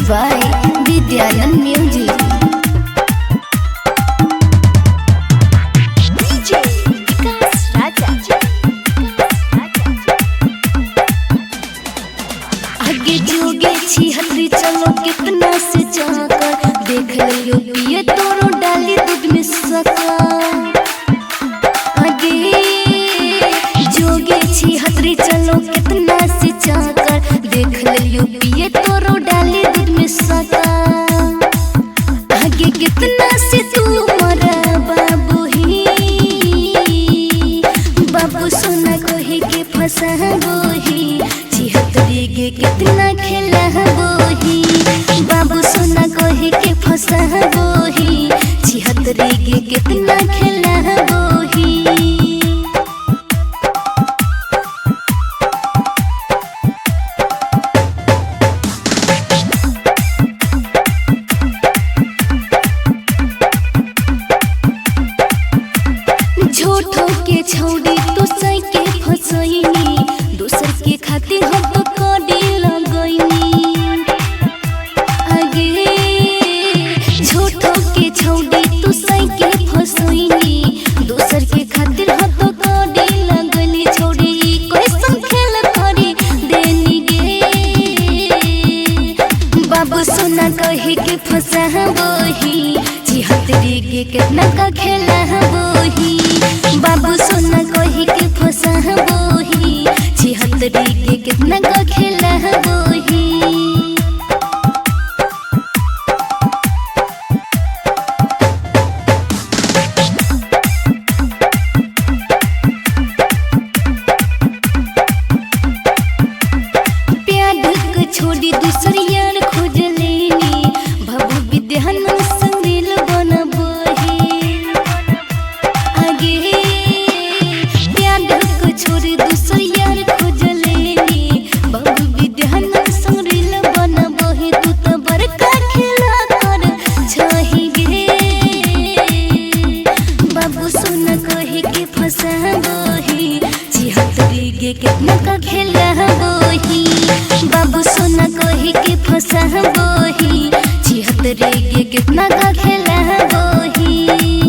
by Vidyanand Music. DJ Vikas Raja. आगे जोगे छी हथरी चलो कितना से जाकर देख लियो पिए तोरो डाली दूध में सका। आगे जोगे छी हथरी चलो कितना से जाकर देख लियो पिए तोरो डाली दूध में सका। आगे कितना से तू मरा बाबू ही बाबू सोना कोही के फंसा बोही छिहत्तरी के कितना खेला बोही बाबू सोना कोही के फंसा बोही छिहत्तरी के कितना खेला बोही। झूठो के छौड़ी तो सही के फसैनी दूसर के खातिर हम तो कड़ी लगैनी। आगे झूठो के छौड़ी तो सही के फसैनी दूसर के खातिर हम तो कड़ी लगैनी। छौड़ी कोई संखेल करी देनी गे बाबू सोना कहे के फंसा बोही छिहत्तरी के कितना का खेला बोही बाबू सोना कोही के फंसा बोही छिहत्तरी के कितना का खेला बोही। प्यार छोड़ी दूसर यार खोज लेनी बाबू विद्यानंद संगील बना बोही। आगे प्यार छोड़ी दूसर यार खोज लेनी बाबू विद्यानंद संगील बना बोही। तू तो बड़का खेला कर छही गे बाबू सोना कहे के फंसा बोही छिहत्तरी के कितना का खेला बोही बाबू सोना कोही के फंसा बोही छिहत्तरी के कितना का खेला बोही।